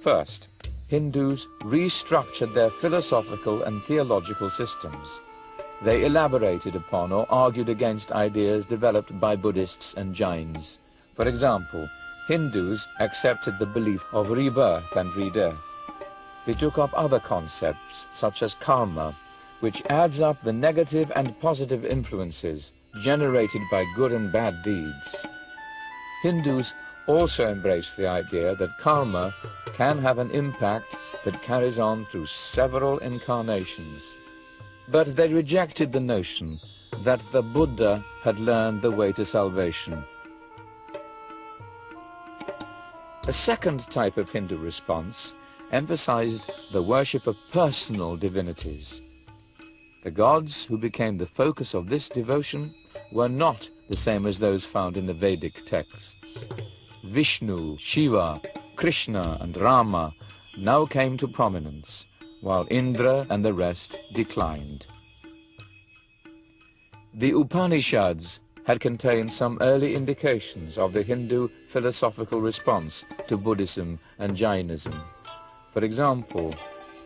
First, Hindus restructured their philosophical and theological systems. They elaborated upon or argued against ideas developed by Buddhists and Jains. For example, Hindus accepted the belief of rebirth and redeath. They took up other concepts, such as karma, which adds up the negative and positive influences generated by good and bad deeds. Hindus also embraced the idea that karma can have an impact that carries on through several incarnations. But they rejected the notion that the Buddha had learned the way to salvation. A second type of Hindu response emphasized the worship of personal divinities. The gods who became the focus of this devotion were not the same as those found in the Vedic texts. Vishnu, Shiva, Krishna and Rama now came to prominence, while Indra and the rest declined. The Upanishads had contained some early indications of the Hindu philosophical response to Buddhism and Jainism. For example,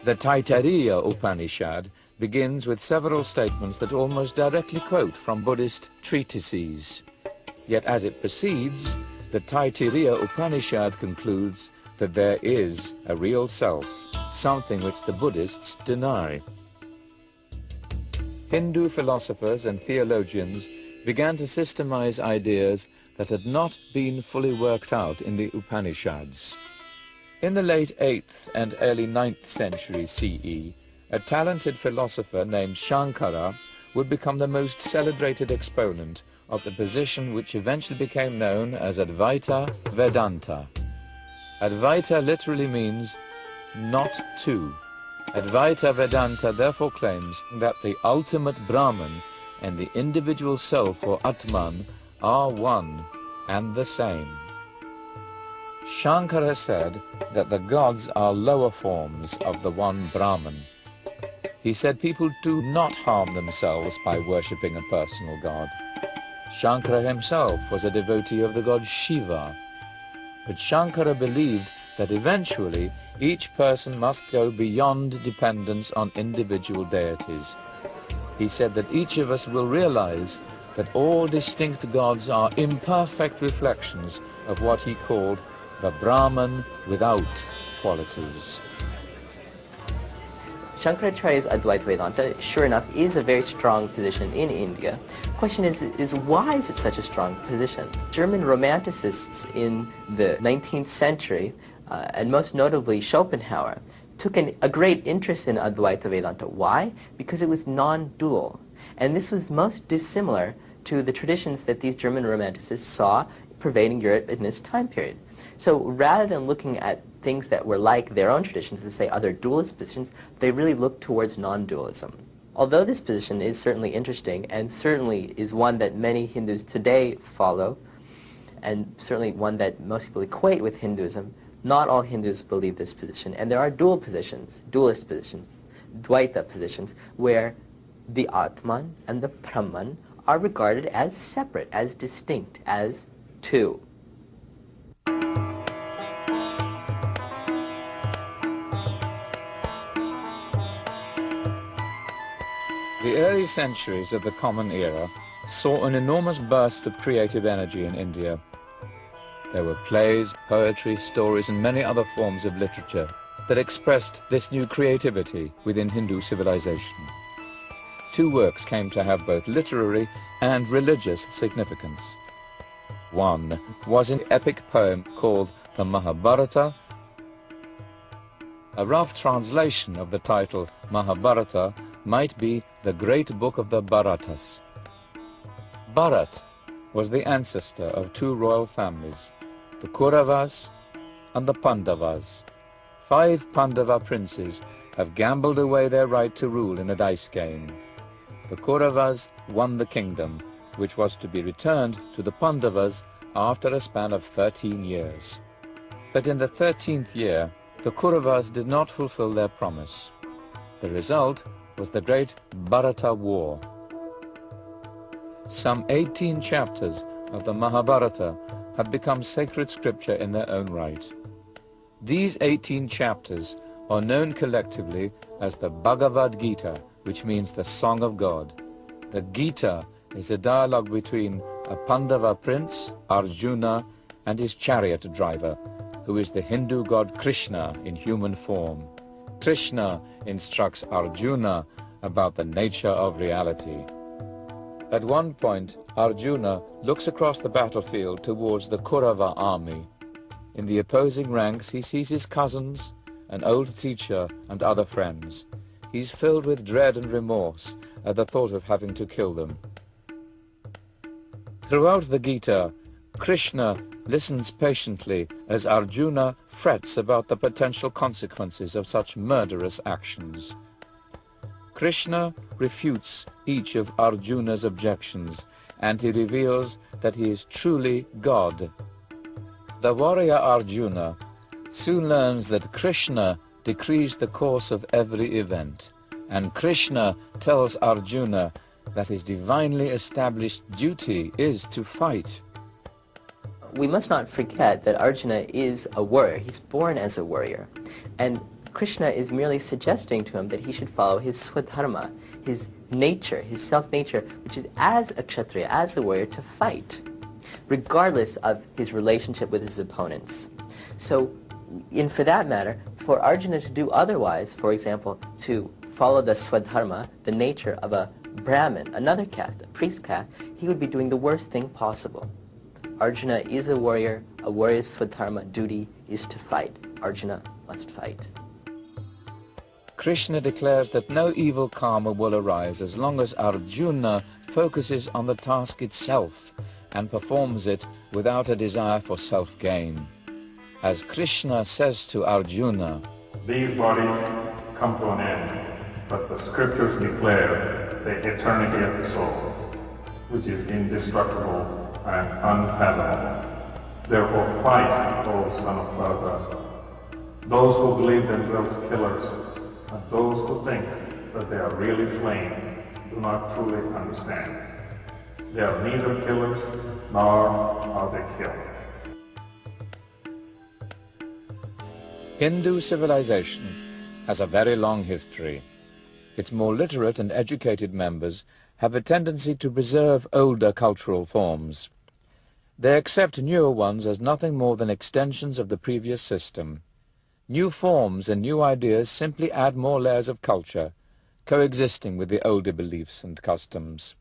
the Taittiriya Upanishad begins with several statements that almost directly quote from Buddhist treatises. Yet as it proceeds, the Taittiriya Upanishad concludes that there is a real self, something which the Buddhists deny. Hindu philosophers and theologians began to systemize ideas that had not been fully worked out in the Upanishads. In the late 8th and early 9th century CE, a talented philosopher named Shankara would become the most celebrated exponent of the position which eventually became known as Advaita Vedanta. Advaita literally means not two. Advaita Vedanta therefore claims that the ultimate Brahman and the individual self or Atman are one and the same. Shankara said that the gods are lower forms of the one Brahman. He said people do not harm themselves by worshipping a personal god. Shankara himself was a devotee of the god Shiva. But Shankara believed that eventually each person must go beyond dependence on individual deities. He said that each of us will realize that all distinct gods are imperfect reflections of what he called the Brahman without qualities. Shankaracharya's Advaita Vedanta, sure enough, is a very strong position in India. Question is why is it such a strong position? German romanticists in the 19th century, and most notably Schopenhauer, took a great interest in Advaita Vedanta. Why? Because it was non-dual. And this was most dissimilar to the traditions that these German romanticists saw pervading Europe in this time period. So rather than looking at things that were like their own traditions, to say other dualist positions, they really looked towards non-dualism. Although this position is certainly interesting and certainly is one that many Hindus today follow, and certainly one that most people equate with Hinduism, not all Hindus believe this position. And there are dual positions, dualist positions, Dvaita positions, where the Atman and the Brahman are regarded as separate, as distinct, as two. The early centuries of the Common Era saw an enormous burst of creative energy in India. There were plays, poetry, stories, and many other forms of literature that expressed this new creativity within Hindu civilization. Two works came to have both literary and religious significance. One was an epic poem called the Mahabharata. A rough translation of the title Mahabharata might be the great book of the Bharatas. Bharat was the ancestor of two royal families, the Kauravas and the Pandavas. 5 Pandava princes have gambled away their right to rule in a dice game. The Kauravas won the kingdom, which was to be returned to the Pandavas after a span of 13 years. But in the 13th year, the Kauravas did not fulfill their promise. The result was the great Bharata War. Some 18 chapters of the Mahabharata have become sacred scripture in their own right. These 18 chapters are known collectively as the Bhagavad Gita, which means the Song of God. The Gita is a dialogue between a Pandava prince, Arjuna, and his chariot driver, who is the Hindu god Krishna in human form. Krishna instructs Arjuna about the nature of reality. At one point, Arjuna looks across the battlefield towards the Kaurava army. In the opposing ranks, he sees his cousins, an old teacher, and other friends. He's filled with dread and remorse at the thought of having to kill them. Throughout the Gita, Krishna listens patiently as Arjuna frets about the potential consequences of such murderous actions. Krishna refutes each of Arjuna's objections, and he reveals that he is truly God. The warrior Arjuna soon learns that Krishna decrees the course of every event, and Krishna tells Arjuna that his divinely established duty is to fight. We must not forget that Arjuna is a warrior. He's born as a warrior. And Krishna is merely suggesting to him that he should follow his swadharma, his nature, his self-nature, which is as a kshatriya, as a warrior, to fight, regardless of his relationship with his opponents. So, for that matter, for Arjuna to do otherwise, for example, to follow the swadharma, the nature of a Brahmin, another caste, a priest caste, he would be doing the worst thing possible. Arjuna is a warrior's swadharma duty is to fight. Arjuna must fight. Krishna declares that no evil karma will arise as long as Arjuna focuses on the task itself and performs it without a desire for self-gain. As Krishna says to Arjuna, "These bodies come to an end, but the scriptures declare the eternity of the soul, which is indestructible and unfathomable. Therefore fight, O son of Bharata. Those who believe themselves killers and those who think that they are really slain do not truly understand. They are neither killers nor are they killed." Hindu civilization has a very long history. Its more literate and educated members have a tendency to preserve older cultural forms. They accept newer ones as nothing more than extensions of the previous system. New forms and new ideas simply add more layers of culture, coexisting with the older beliefs and customs.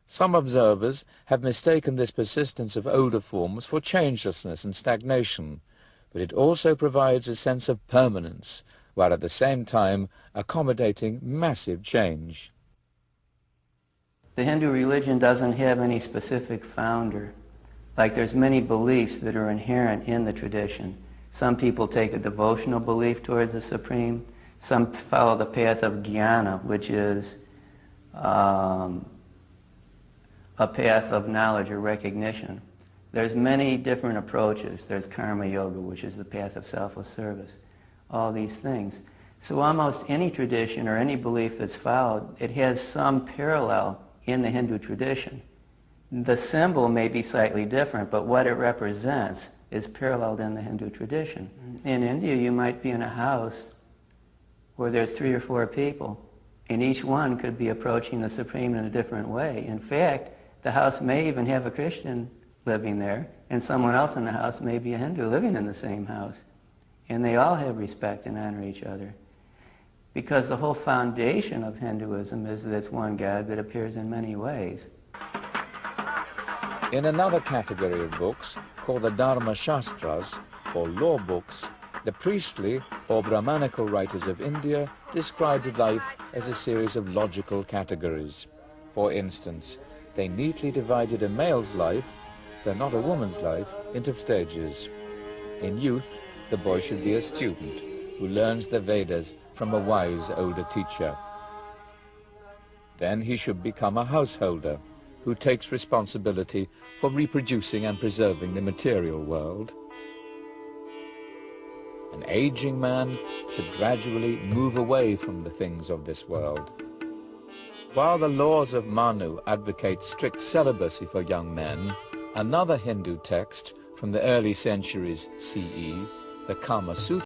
Some observers have mistaken this persistence of older forms for changelessness and stagnation, but it also provides a sense of permanence, while at the same time accommodating massive change. The Hindu religion doesn't have any specific founder. Like there's many beliefs that are inherent in the tradition. Some people take a devotional belief towards the Supreme. Some follow the path of jnana, which is a path of knowledge or recognition. There's many different approaches. There's karma yoga, which is the path of selfless service. All these things. So almost any tradition or any belief that's followed, it has some parallel in the Hindu tradition. The symbol may be slightly different, but what it represents is paralleled in the Hindu tradition. In India, you might be in a house where there's 3 or 4 people, and each one could be approaching the Supreme in a different way. In fact, the house may even have a Christian living there, and someone else in the house may be a Hindu living in the same house. And they all have respect and honor each other. Because the whole foundation of Hinduism is that it's one God that appears in many ways. In another category of books, called the Dharma Shastras, or law books, the priestly or Brahmanical writers of India described life as a series of logical categories. For instance, they neatly divided a male's life, though not a woman's life, into stages. In youth, the boy should be a student who learns the Vedas from a wise older teacher. Then he should become a householder who takes responsibility for reproducing and preserving the material world. An aging man should gradually move away from the things of this world. While the laws of Manu advocate strict celibacy for young men, another Hindu text from the early centuries CE, the Kama Sutra,